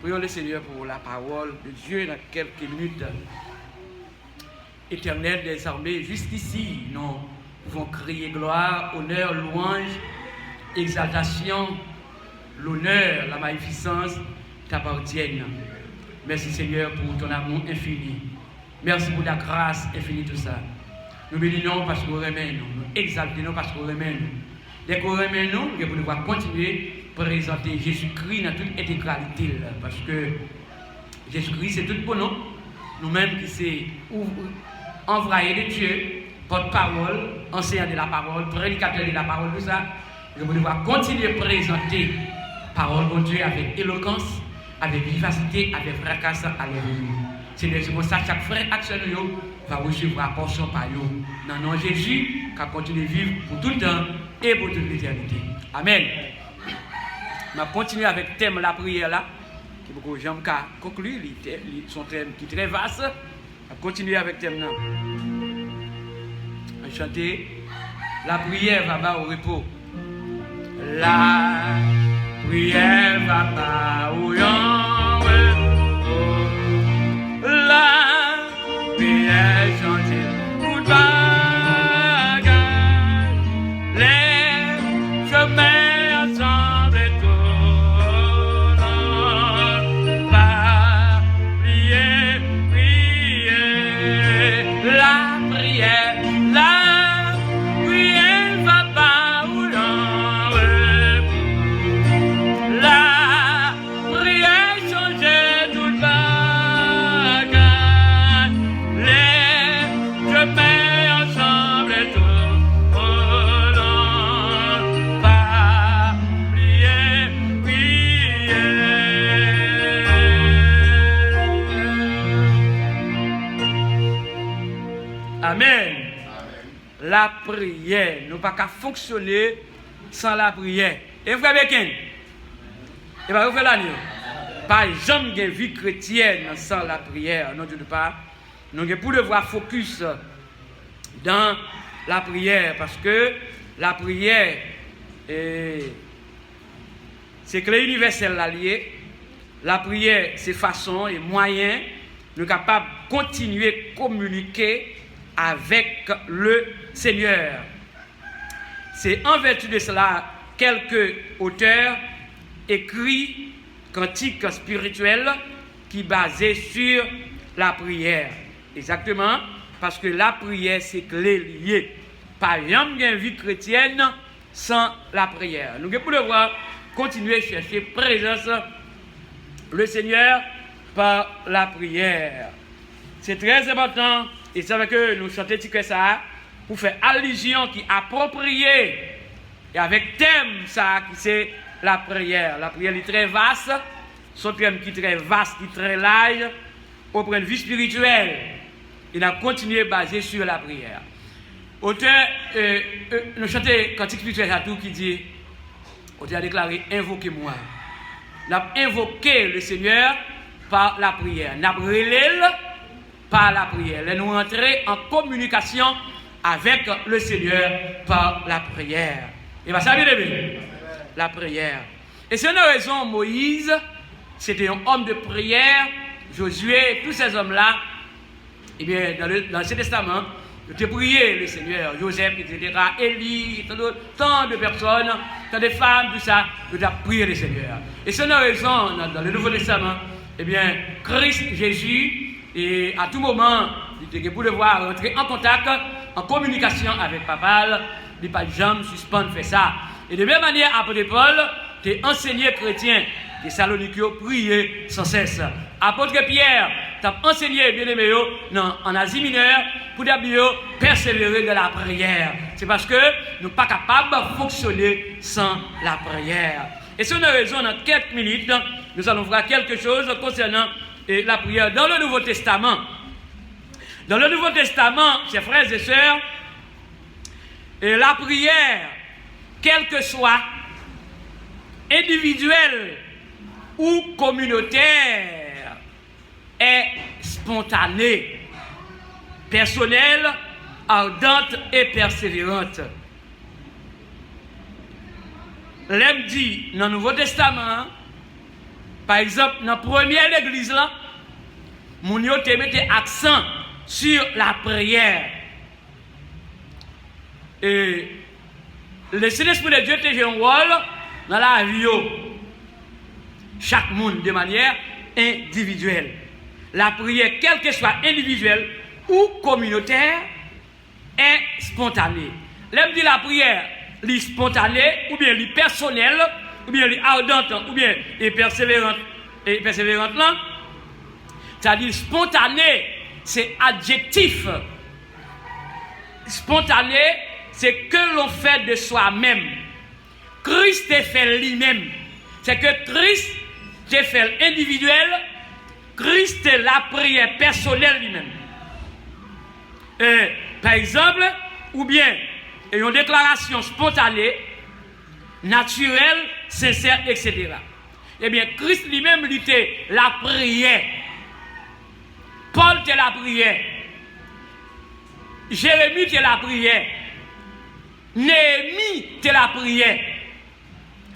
Prions le Seigneur pour la parole de Dieu dans quelques minutes. Éternel des armées, jusqu'ici, nous pouvons crier gloire, honneur, louange, exaltation, l'honneur, la magnificence t'appartiennent. Merci Seigneur pour ton amour infini. Merci pour ta grâce infinie, tout ça. Nous bénissons parce qu'on remet nous, nous exaltons parce qu'on remet nous. Dès qu'on remet nous, nous devons pouvoir continuer à présenter Jésus-Christ dans toute intégralité. Parce que Jésus-Christ, c'est tout pour nous. Nous-mêmes qui sommes envoyés de Dieu, porte-parole, enseignant de la parole, prédicateur de la parole, tout ça. Nous devons pouvoir continuer à présenter la parole de Dieu avec éloquence, avec vivacité, avec fracas. Alléluia. C'est pour ça que chaque frère actionnaire va recevoir la portion par eux. Dans le nom de Jésus, qui continue de vivre pour tout le temps et pour toute l'éternité. Amen. On va continuer avec le thème de la prière là, qui beaucoup de gens conclure, son thème qui est très vaste. On va continuer avec le thème là. On va chanter. La prière va pas au repos. La prière va pas au repos. La prière chante toute bagarre. Les chemins ensemble tournent. Pas prier, prier. La prière va pas où l'on veut. La prière change toute bagarre. Amen. La prière, nous ne pouvons pas fonctionner sans la prière. Et frère Bekin, et bien vous faites l'année. Pas jamais de vie chrétienne sans la prière. Non, Dieu ne pas. Nous devons devoir focus dans la prière parce que la prière, c'est clé universelle alliée. La prière, c'est façon et moyen. Nous sommes capables de continuer à communiquer avec le Seigneur. C'est en vertu de cela quelques auteurs écrit cantiques spirituels qui basaient sur la prière. Exactement, parce que la prière c'est clé liée. Pas une vie chrétienne sans la prière. Nous devons devoir continuer à chercher présence le Seigneur par la prière. C'est très important. Et c'est avec eux, nous chantons ça pour faire allusion qui est appropriée. Et avec thème, ça, qui c'est la prière. La prière est très vaste. Son thème qui est très vaste, qui est très large. Au point de vue spirituel. Il a continué basé sur la prière. Auteur, nous chantons cantique spirituel à tout qui dit, auteur a déclaré, invoquez-moi. Nous avons invoqué le Seigneur par la prière. Nous avons relé par la prière. Nous entrer en communication avec le Seigneur par la prière. Et bien ça vient de bien. La prière. Et c'est une raison, Moïse, c'était un homme de prière, Josué, tous ces hommes-là, et bien dans l'Ancien Testament, ils ont prié le Seigneur, Joseph, etc., Élie, tant de personnes, tant de femmes, tout ça, ils ont prié le Seigneur. Et c'est une raison, dans le Nouveau Testament, eh bien, Christ, Jésus, et à tout moment, il pour devoir rentrer en contact, en communication avec Papa, il n'est pas jamais suspendre faire ça. Et de même manière, apôtre Paul, t'es enseigné chrétien, les Saloniques priaient sans cesse. Apôtre Pierre, t'as enseigné bien-aimé en Asie mineure pour d'abord persévérer dans la prière. C'est parce que nous ne sommes pas capables de fonctionner sans la prière. Et c'est une raison, dans quelques minutes, nous allons voir quelque chose concernant la prière dans le Nouveau Testament. Dans le Nouveau Testament, chers frères et sœurs, la prière, quelle que soit individuelle ou communautaire, est spontanée, personnelle, ardente et persévérante. L'aime dit dans le Nouveau Testament, Par exemple, dans la première église, là, mon yo te mette accent sur la prière. Et le Saint-Esprit de Dieu te joue un rôle dans la vie. Chaque monde de manière individuelle. La prière, quelle que soit individuelle ou communautaire, est spontanée. L'homme dit la prière, elle est spontanée, ou bien elle est personnelle, ou bien elle est ardente, ou bien elle est persévérante là. C'est-à-dire spontané, c'est adjectif. Spontané, c'est que l'on fait de soi-même. Christ est fait lui-même. C'est que Christ est fait individuel. Christ est la prière personnelle lui-même. Par exemple, ou bien une déclaration spontanée, naturelle, sincère, etc. Eh bien, Christ lui-même, il était la prière. Paul était la prière. Jérémie était la prière. Néhémie était la prière.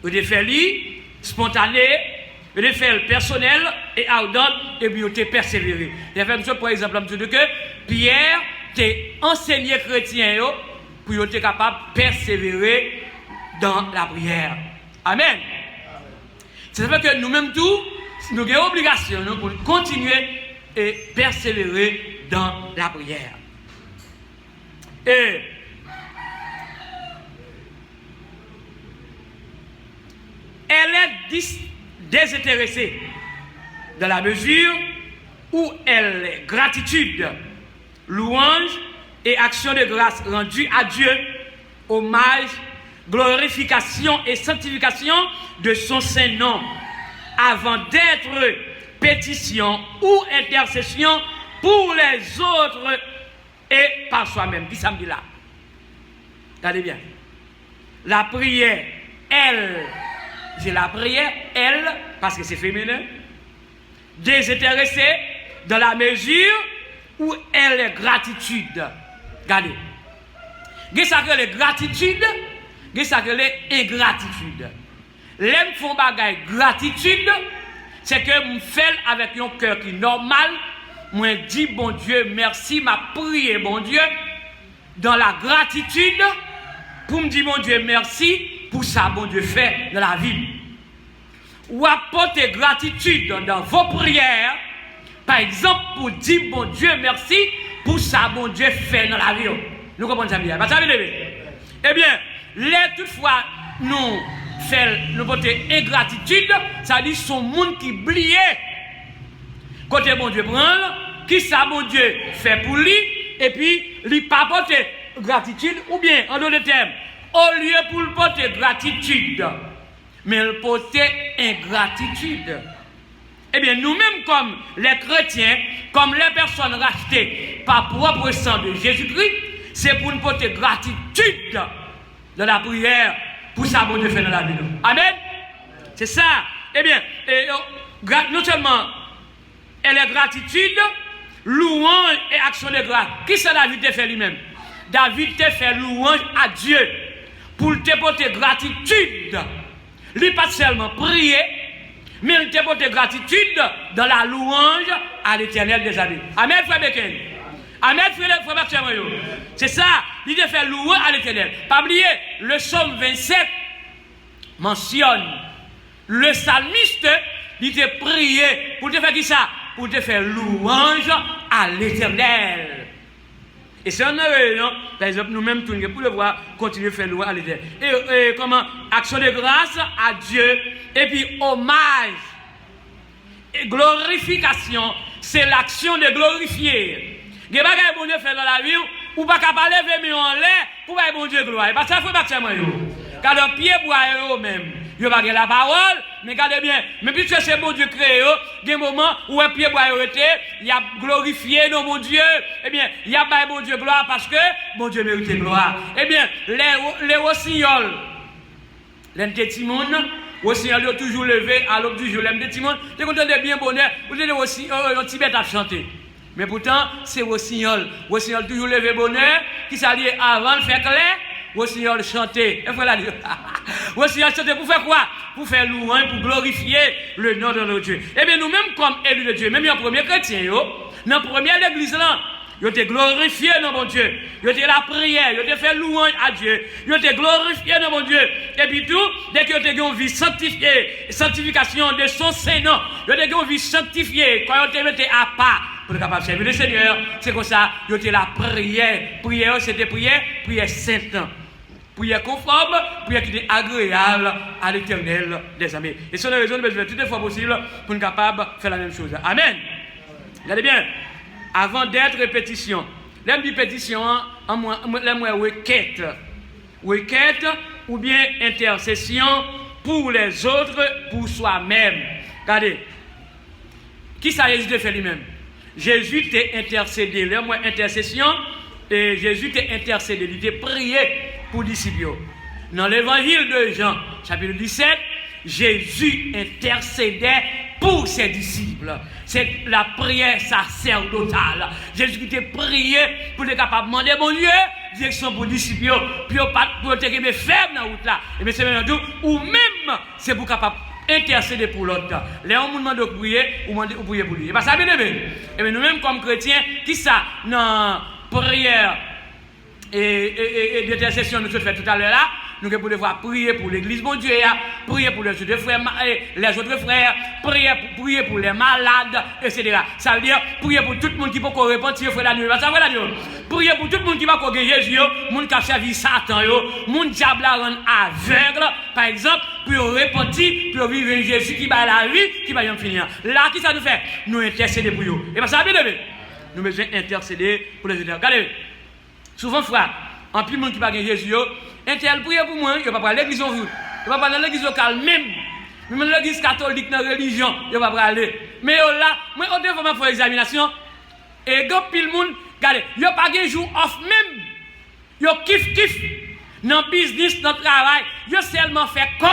Il était fait spontané, il était fait personnel et ardent, et puis il était persévéré. Il a fait par exemple, que Pierre était enseigné chrétien pour être capable de persévérer dans la prière. Amen. C'est vrai que nous-mêmes tous, nous avons obligation pour continuer et persévérer dans la prière. Et elle est désintéressée dans la mesure où elle est gratitude, louange et action de grâce rendue à Dieu, hommage, glorification et sanctification de son Saint-Nom, avant d'être pétition ou intercession pour les autres et par soi-même. Qui ça me dit là? Regardez bien. La prière, elle, c'est la prière, elle, parce que c'est féminin, désintéressée dans la mesure où elle est gratitude. Regardez. Il y a ça que les gratitude, il y a ça que les ingratitude. L'aime font bagaille gratitude, c'est que je fais avec un cœur qui est normal. Moi, dis bon Dieu, merci, m'a prié bon Dieu, dans la gratitude, pour me dire bon Dieu, merci, pour ça, bon Dieu fait dans la vie. Ou apporter gratitude dans vos prières, par exemple, pour dire bon Dieu, merci, pour ça, bon Dieu fait dans la vie. Nous comprenons ça bien. Eh bien, toutefois, nous porter ingratitude, ça dit son monde qui brille. Côté bon Dieu prend, qui ça bon Dieu fait pour lui, et puis il pas porter gratitude, ou bien, en d'autres termes, au lieu pour le porter gratitude, mais le porter ingratitude. Eh bien, nous-mêmes, comme les chrétiens, comme les personnes rachetées par propre sang de Jésus-Christ, c'est pour nous porter gratitude dans la prière pour ça bon Dieu fait dans la vie. Amen. C'est ça. Eh bien, non seulement elle est gratitude, louange et action de grâce. Qui ça David t'a fait lui-même? David t'a fait louange à Dieu pour te porter gratitude. Lui pas seulement prier, mais il te porter gratitude dans la louange à l'Éternel des années. Amen, frère Beken. Amen, frère Baptiste. C'est ça, il te fait louange à l'Éternel. Pas oublier, le psaume 27 mentionne le psalmiste, il te prié pour te faire qui ça? Pour te faire louange à l'Éternel. Et c'est un heureux, par exemple, nous-mêmes, pour le voir, continuer à faire louange à l'Éternel. Et comment? Action de grâce à Dieu, et puis hommage et glorification, c'est l'action de glorifier. Il n'y a pas que bon Dieu fait dans la vie, ou pas qu'à parler de en l'air, pour que bon Dieu gloire. Parce que ça ne faut pas que c'est moi. Car le pied boit même. Il n'y a pas la parole, mais regardez bien. Mais puisque c'est bon Dieu créé, il y a des moments où un pied boit il a glorifié nos bon Dieu. Eh bien, il y a pas bon Dieu gloire parce que bon Dieu mérite gloire. Eh bien, les rossignols, les petits monde, rossignols ont toujours levé à l'aube du jour. Les petits monde, ils content de bien bonheur. Vous êtes aussi un Tibet à chanter. Mais pourtant, c'est rossignol. Rossignol toujours levé bonheur, qui s'allie avant de faire clair, rossignol chanter. Et voilà. Voici à chanter pour faire quoi? Pour faire louange, pour glorifier le nom de notre Dieu. Eh bien, nous-mêmes, comme élus de Dieu, même en premier chrétien, dans la première église là, ils ont glorifié dans mon Dieu. Ils ont la prière, ils ont fait louange à Dieu. Ils ont glorifié dans mon Dieu. Et puis tout, dès qu'ils ont une vie sanctifiée, sanctification de son Seigneur, ils ont une vie sanctifiée, quand ils ont été à part pour être capable de servir le Seigneur, c'est comme ça, ils ont la prière. Prière, c'était prière sainte. Prière conforme, prière qui est agréable à l'Éternel des amis. Et c'est une raison de besoin toutes les fois possible pour être capable de faire la même chose. Amen. Regardez bien. Avant d'être répétition, l'aime dit pétition, l'aime requête ou bien intercession pour les autres, pour soi-même. Regardez, qui ça Jésus te fait lui-même? Jésus t'a intercédé, l'aime intercession, et Jésus t'a intercédé, il t'a prié pour les disciples. Dans l'évangile de Jean, chapitre 17, Jésus intercédait pour ses disciples. C'est la prière sacerdotale. Jésus qui t'a prié pour être capable de demander, mon Dieu, direction pour les disciples, puis pour te faire faible dans la route là. Et bien c'est maintenant tout, ou même c'est pour capable intercéder pour l'autre. Les gens demandent de prier, ou prier pour lui. Et bien ça bien aimé. Et bien nous-mêmes comme chrétiens, qui ça dans prière et d'intercession nous fait tout à l'heure là, nous pouvons devoir prier pour l'église, mon Dieu, prier pour les autres frères, prier pour les malades, etc. Ça veut dire prier pour tout le monde qui peut repentir, frère la nuit. Ça veut dire prier pour tout le monde qui va gagner Jésus, le monde qui a servi Satan, le monde diable la rendre aveugle, par exemple, pour repentir, pour vivre un Jésus qui va la vie, qui va y finir. Là, qui ça nous fait? Nous intercéder pour eux. Et bien ça veut dire, nous besoin intercéder pour les autres. Regardez, souvent, frère, en plus, le monde qui va gagner Jésus, Intel prier pour moi, il ne va pas aller à l'église en route. Il ne va pas aller à l'église locale même. Même l'église catholique dans la religion, il ne va pas aller. Mais là, moi, on devrait faire examination. Et quand le monde, regardez, il n'y a pas de jour off même. Il y a kiff. Dans le business, dans le travail, il y a seulement fait comme.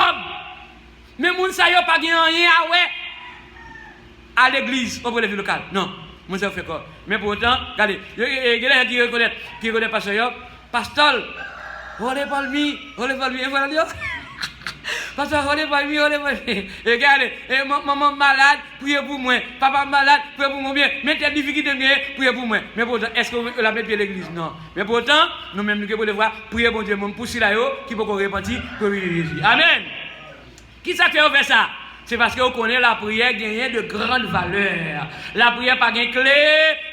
Mais les gens, il n'y a pas de rien à l'église, au point de vue local. Non, les gens fait comme. Mais pourtant, regardez, il y a des gens qui reconnaissent pasteur. Olé palmi, et voilà Dieu. Pasteur, olé palmi. Et regardez, maman malade, priez pour moi. Papa malade, priez pour moi bien. Mettez des difficultés, priez pour moi. Mais pourtant, est-ce que la mettre à l'église? Non. Mais pourtant, nous-mêmes, nous pouvons voir, priez pour Dieu, mon poussi là, qui peut repentir pour Jésus. Amen. Qui ça fait faire ça? C'est parce que vous connaissez la prière gagne de grande valeur. La prière pas gagne clé,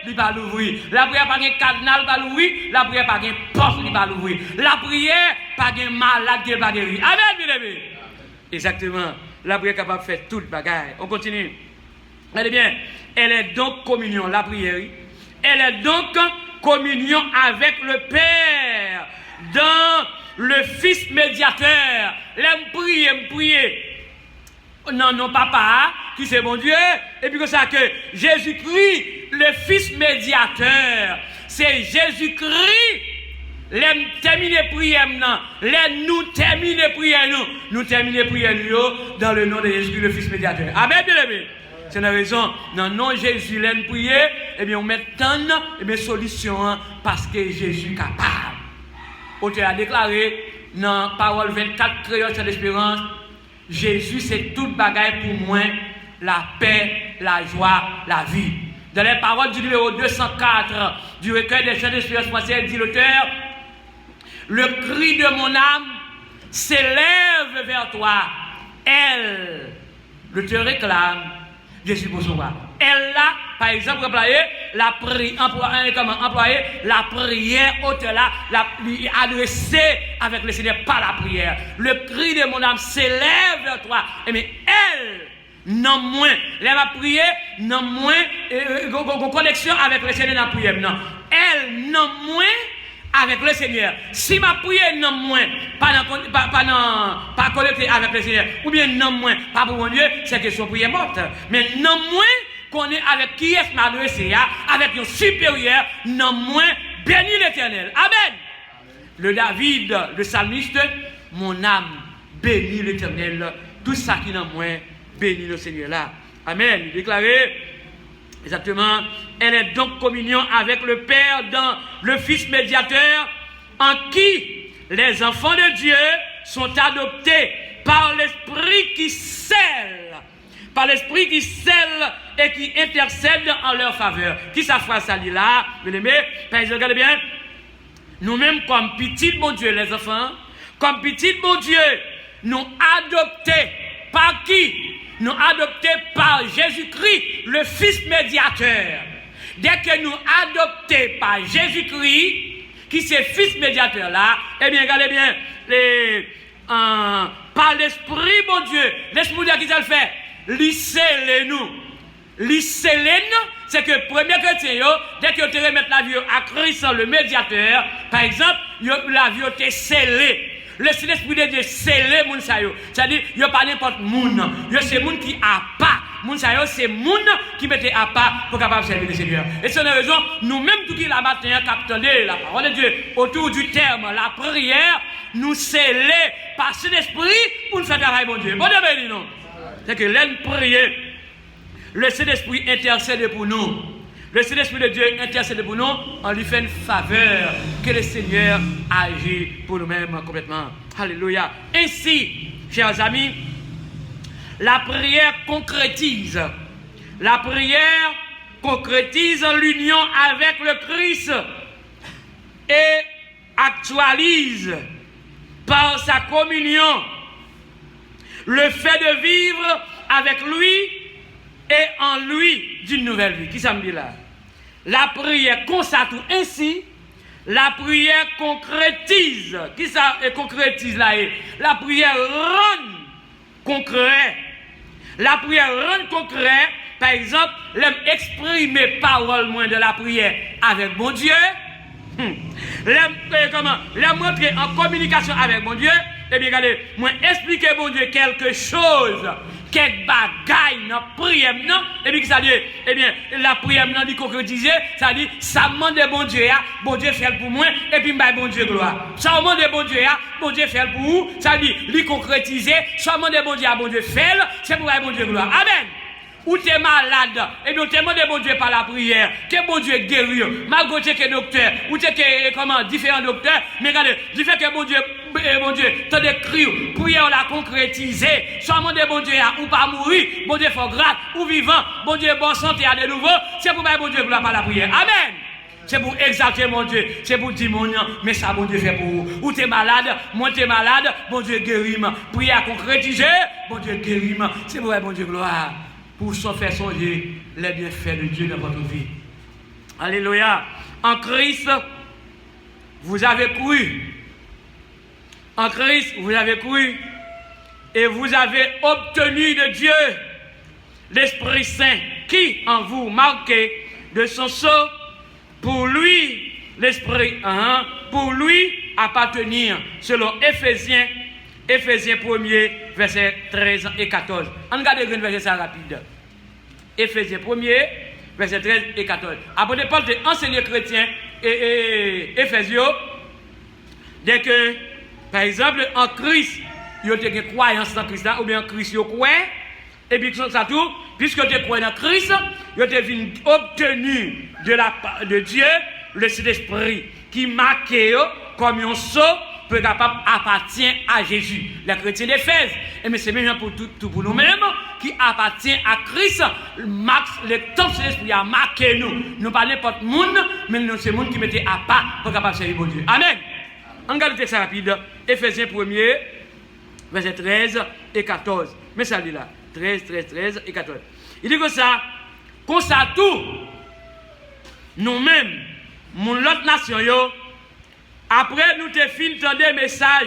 il pas l'ouvrir. La prière pas gagne cadenas, il pas l'ouvrir. La prière pas gagne porte, il pas l'ouvrir. La prière pas gagne malade, il pas guérir. Amen, bien aimé. Exactement. La prière est capable de faire toute bagaille. On continue. Regardez bien. Elle est donc communion, la prière. Elle est donc communion avec le Père dans le Fils médiateur. L'aime prier. Non, papa, qui c'est mon Dieu, et puis que ça que Jésus-Christ, le Fils médiateur, c'est Jésus-Christ, l'aime terminer prière, nous terminer prière, nous terminer prière, dans le nom de Jésus, le Fils médiateur. Amen, bien aimé. C'est la raison, dans le nom de Jésus, l'aime prier, et bien on met tant de solutions, parce que Jésus est capable. Auteur a déclaré, dans parole 24, création d'espérance, Jésus, c'est toute bagaille pour moi, la paix, la joie, la vie. Dans les paroles du numéro 204 du recueil des chants d'espérance française, dit l'auteur, le cri de mon âme s'élève vers toi. Elle, le te réclame, Jésus pour son roi. Elle là, par exemple, employer la prière au-delà, adressée avec le Seigneur par la prière. Le cri de mon âme s'élève vers toi. Et mais elle, non moins, elle va prier, non moins, connexion avec le Seigneur dans la prière. Non. Elle, non moins, avec le Seigneur. Si ma prière, non moins, pas connecté avec le Seigneur, ou bien non moins, pas pour mon Dieu, c'est que son prière morte. Mais non moins, qu'on est avec qui est m'adressé, avec un supérieur, non moins, béni l'Éternel. Amen. Le David, le psalmiste, mon âme, béni l'Éternel. Tout ça qui n'a moins, béni le Seigneur là. Amen. Il déclarait, exactement, elle est donc communion avec le Père dans le Fils médiateur, en qui les enfants de Dieu sont adoptés par l'Esprit qui scelle. Par l'Esprit qui scelle et qui intercède en leur faveur. Qui ça fait ça là? Bien aimé, regardez bien. Nous-mêmes, comme petit bon Dieu, les enfants, comme petit bon Dieu, nous adoptés par qui? Nous adoptés par Jésus-Christ, le Fils médiateur. Dès que nous adoptés par Jésus-Christ, qui c'est Fils médiateur là, eh bien, regardez bien, par l'Esprit, bon Dieu, l'Esprit de Dieu qui ça le fait? Lissez-les-nous. Lissez-les-nous, c'est que premier chrétien, dès que tu remettre la vie à Christ, le médiateur, par exemple, la vie est scellée. Le Saint-Esprit de Dieu scellé, moun sa yo. C'est-à-dire, il n'y a pas n'importe moun. C'est moun qui a pas. Moun sa yo, c'est moun qui mettait à part pour capable servir le Seigneur. Et c'est une raison, nous-mêmes, tout qui la matin, captons la parole de Dieu, autour du terme, la prière, nous scellés par Saint-Esprit pour nous faire travailler, mon Dieu. Bon Dieu béni, non? C'est que l'aide prier, le Saint-Esprit intercède pour nous. Le Saint-Esprit de Dieu intercède pour nous, on lui fait une faveur que le Seigneur agit pour nous-mêmes complètement. Alléluia. Ainsi, chers amis, la prière concrétise. La prière concrétise l'union avec le Christ et actualise par sa communion le fait de vivre avec lui et en lui d'une nouvelle vie. Qui ça me dit là? La prière constate ainsi, la prière concrétise. Qui ça concrétise là? La prière rend concret. La prière rend concret. Par exemple, l'exprimer parole moins de la prière avec mon Dieu. La montrer en communication avec mon Dieu. Eh bien, regardez, moi expliquer mon Dieu quelque chose. Quelque bagaille dans la prière, non? Et puis, ça dit, eh bien, la prière, non, dit concrétiser, ça dit, ça demande bon Dieu fait pour moi, et puis, bon Dieu gloire. Ça demande bon Dieu fait pour vous, ça dit, lui concrétiser, ça demande bon Dieu fait, c'est pour bon Dieu gloire. Amen. Ou tu es malade, et bien, tu demandes bon Dieu par la prière, que bon Dieu guérit, malgré que docteur, ou tu es comment, différents docteurs, mais regardez, du fait que bon Dieu, tu as des cris, prière la concrétiser, seulement de bon Dieu, ou pas mourir, bon Dieu faut grâce, ou vivant, bon Dieu bonne santé à de nouveau, c'est pour bon Dieu par la prière. Amen. C'est pour exalter mon Dieu, c'est pour dire mon nom, mais ça bon Dieu fait pour vous. Ou tu es malade, moi tu es malade, bon Dieu guérit, prière concrétiser, bon Dieu guérit, c'est pour bon Dieu gloire. Pour s'en faire songer les bienfaits de Dieu dans votre vie. Alléluia. En Christ, vous avez cru. En Christ, vous avez cru. Et vous avez obtenu de Dieu l'Esprit Saint qui en vous marqué de son sceau pour lui, l'Esprit, pour lui appartenir, selon Éphésiens 1er, verset 13 et 14. On regarde le verset ça rapide. Éphésiens 1er, verset 13 et 14. Après Paul de enseigner chrétien et Éphésiens, dès que, par exemple, en Christ, il y a une croyance dans Christ, ou bien Christ, il y a quoi, et puis ça tout, puisque tu crois dans Christ, il y a obtenu de Dieu le Saint-Esprit qui marque comme un sceau peut capable appartient à Jésus. Les chrétiens d'Éphèse, et mais c'est même pour tout pour nous-mêmes qui appartient à Christ. Le temps de l'Esprit a marqué nous. Nous pas n'importe monde, mais nous c'est monde qui mettait à part pour capable servir bon Dieu. Amen. On regarde le texte rapide. Éphésiens 1er, verset 13 et 14. Mais ça dit là. 13 et 14. Il dit que ça, comme ça tout, nous-mêmes, mon l'autre nation, après nous te fin des messages,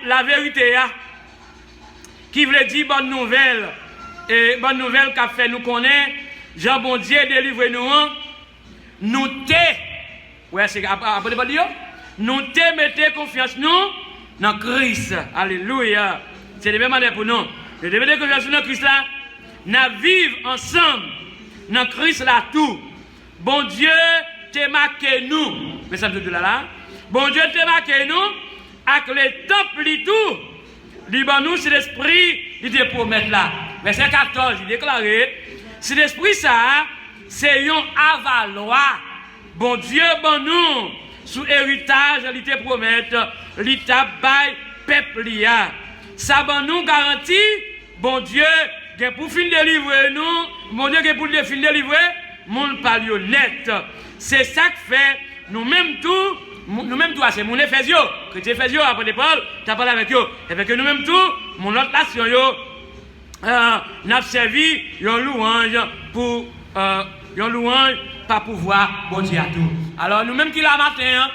la vérité, qui veut dire bonne nouvelle, et bonne nouvelle qu'a fait nous connaître, Jean bon Dieu délivre nous te, ouais, c'est après pas dire, nous te mettez confiance nous dans Christ. Alléluia. C'est le même manière pour nous. Nous devons mettre confiance dans Christ là, nous vivre ensemble dans Christ là tout. Bon Dieu te marqué nous. Mais ça me dit là. Bon Dieu te marqué nous avec les temples et tout. Liban nous c'est l'esprit, il te promet là. Verset 14, il déclaré, c'est l'esprit ça, c'est un avaloir. Bon Dieu, bon nous, sous héritage, il te promet l'état bail peuple lia. Ça va nous garantit, bon Dieu, pour fin délivrer nous, bon Dieu, pour fin délivrer, mon parle net. C'est ça que fait, nous-mêmes tout, c'est mon Éphésio, chrétien Éphésio, après Paul, tu as parlé avec eux. Et fait que nous-mêmes tout, mon autre nation, n'a servi une louange pour une louange par pouvoir, bon Dieu à tout. Alors nous-mêmes qui la matin,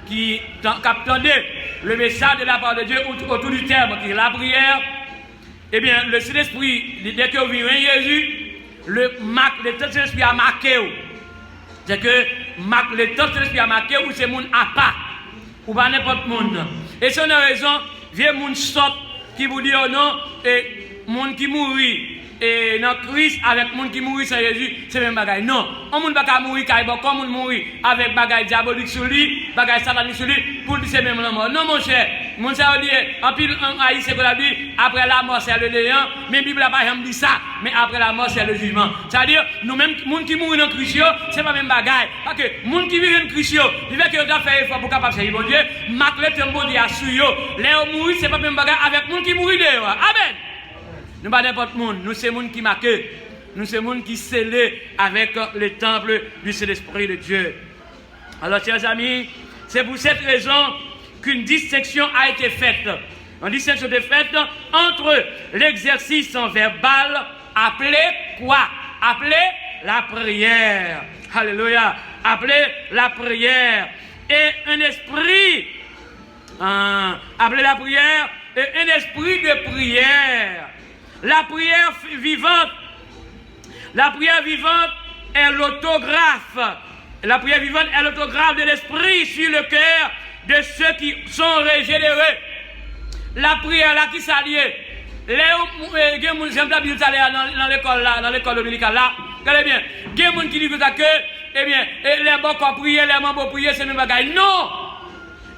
qui attendez le message de la part de Dieu autour du terme qui est la prière, eh bien le Saint-Esprit, dès que vous vivez Jésus, le temps de l'Esprit a marqué. C'est que le temps de l'Esprit a marqué ou c'est mon à part, ou pas n'importe monde. Et c'est une raison, vieux monde sort qui vous dit oh non, et monde qui mourit. Et dans Christ, avec monde qui mourit sans Jésus, c'est même bagaille. Non, on ne peut pas mourir car comme on mourit avec bagaille diabolique sur lui, bagaille satanique sur lui, pour dire c'est même la mort. Non, mon cher, on dit, en pile, en haïtien, qu'on a dit, après la mort, c'est le néant, mais la Bible n'a pas dit ça, mais après la mort, c'est le jugement. C'est-à-dire, nous-mêmes, monde qui mourit dans Christ, c'est pas même bagaille. Parce que, monde qui vit dans Christ, il fait que doit faire effort pour capable de servir mon Dieu, marque le tempo de Yassuyo. Les mourir, c'est pas même bagaille avec monde qui mourit dehors. Amen. Nous ne sommes pas n'importe monde, nous sommes monde qui marquent, nous sommes monde qui scellés avec le temple du Saint-Esprit de Dieu. Alors, chers amis, c'est pour cette raison qu'une distinction a été faite. Une distinction est faite entre l'exercice verbal appelé quoi? Appelé la prière. Alléluia. Appelé la prière. Et un esprit, appelé la prière, et un esprit de prière. La prière vivante est l'autographe. La prière vivante est l'autographe de l'esprit sur le cœur de ceux qui sont régénérés. La prière là qui s'allie. J'aime la Bible dans l'école dominicale là. Regardez bien. Il y a des gens qui disent que, eh bien, les bons qui prient, les membres prient, c'est même bagaille. Non!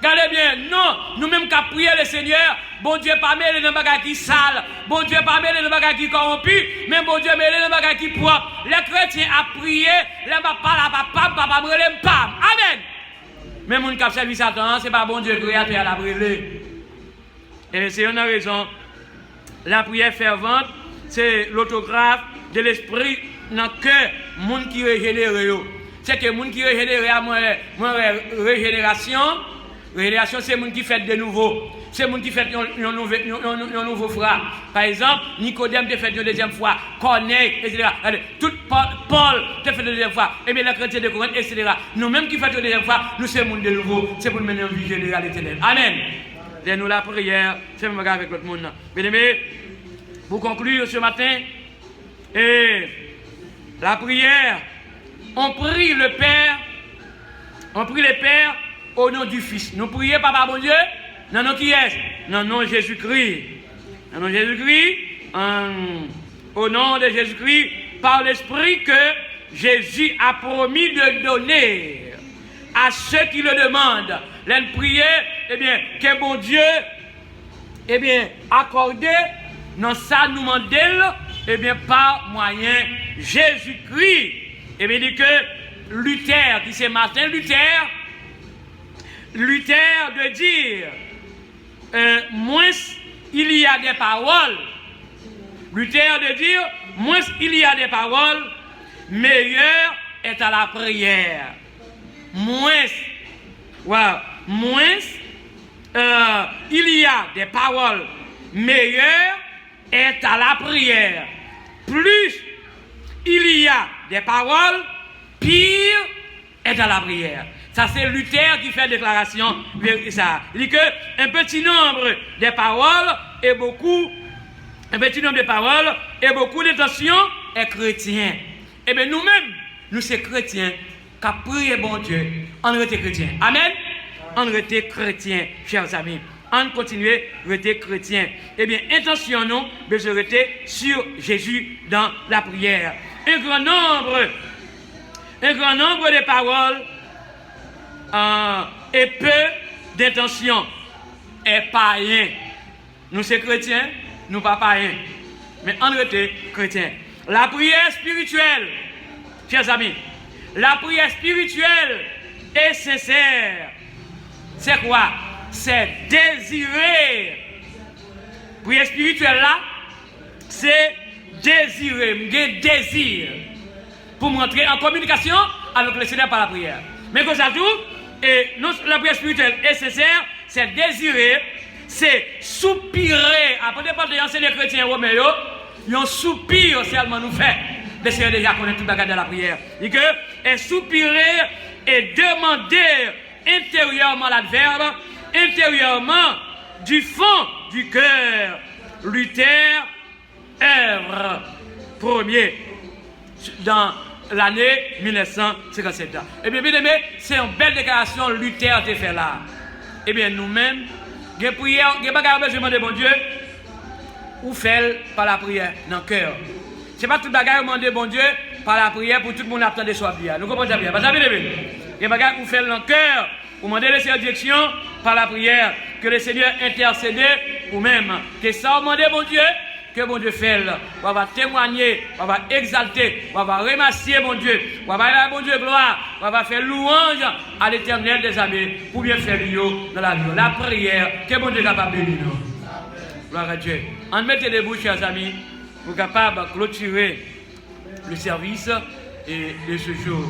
Regardez bien, non, nous-mêmes qui prions le Seigneur, bon Dieu pas mêlé dans bagaille qui sale, bon Dieu pas mêlé dans bagaille qui corrompu, mais bon Dieu mêlé dans bagaille qui propre. Les chrétiens a prié, les papa brûler pam. Amen. Mais mon qui a servi Satan, c'est pas bon Dieu créateur à la brûler. Et c'est une raison. La prière fervente, c'est l'autographe de l'esprit dans le cœur, monde qui régénéré. C'est que monde qui régénéré à moi régénération. Régénération, c'est les gens qui fait de nouveau. C'est les gens qui fait un nouveau frère. Par exemple, Nicodème te fait une deuxième fois. Corneille, etc. Tout Paul te fait une deuxième fois. Et bien, les chrétiens de Corinthe, etc. Nous-mêmes qui faisons une deuxième fois, nous sommes monde de nouveau. C'est pour nous mener en vie générale éternelle. Amen. Et nous, la prière, c'est même avec l'autre monde. Bien aimé, pour conclure ce matin, et la prière, on prie le Père, au nom du Fils. Nous prions, Papa bon Dieu, dans nom qui est? Dans le nom de Jésus-Christ. Dans le nom de Jésus-Christ, au nom de Jésus-Christ, par l'Esprit que Jésus a promis de donner à ceux qui le demandent. L'en prier, eh bien, que bon Dieu, eh bien, accorde dans ça nous demande, eh bien, par moyen Jésus-Christ. Eh bien, dit que Luther, qui c'est Martin Luther de dire, moins il y a des paroles, Luther de dire, moins il y a des paroles, meilleur est à la prière. Moins il y a des paroles, meilleur est à la prière. Plus il y a des paroles, pire est à la prière. Ça, c'est Luther qui fait déclaration. Ça. Il dit que un petit nombre de paroles et beaucoup d'intentions est chrétien. Et bien nous-mêmes, nous sommes chrétiens, qui prions bon Dieu, on reste chrétien. Amen. On reste chrétien, chers amis. On continue à rester chrétien. Eh bien, intentionnons de se rester sur Jésus dans la prière. Un grand nombre de paroles et peu d'intention est païen. Nous sommes chrétiens, nous pas païens. Mais on reste chrétien. La prière spirituelle, chers amis, la prière spirituelle est sincère. C'est quoi? c'est désirer. Prière spirituelle là, c'est désirer, j'ai désir pour m'entrer en communication avec le Seigneur par la prière. Mais comme ça tout, et non, la prière spirituelle est nécessaire, c'est désirer, c'est soupirer. Après départ de l'enseignant chrétien romain, ils ont soupir seulement nous fait. Le Seigneur déjà connaît tout le bagage de la prière. Et que, et soupirer et demander intérieurement l'adverbe, intérieurement du fond du cœur. Luther œuvre premier dans l'année 1957. Eh bien, bien aimé, c'est une belle déclaration Luther a fait là. Eh bien, nous-mêmes, des prières, des bagages besoin de bon Dieu, ou fait par la prière dans le cœur. Ce n'est pas tout le bagage demandé bon Dieu par la prière pour tout le monde attendre soit bien. Nous comprenons bien. Parce que bien aimé, des bagages ou fait dans le cœur, ou demander les direction par la prière, que le Seigneur intercède ou même. Que ça, demander bon Dieu, que bon Dieu fait. On va témoigner, on va exalter, on va remercier mon Dieu, on va aller à bon Dieu gloire, on va faire louange à l'Éternel des armées pour bien faire dans la vie. La prière, que bon Dieu est capable de bénir nous. Gloire à Dieu. En mettez debout, chers amis, pour capable de clôturer le service et de ce jour.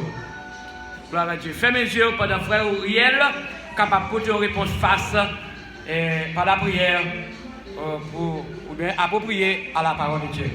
Gloire à Dieu. Fermez les yeux pendant frère Uriel, capable de porter une réponse face par la prière pour bien approprier à la parole de Dieu.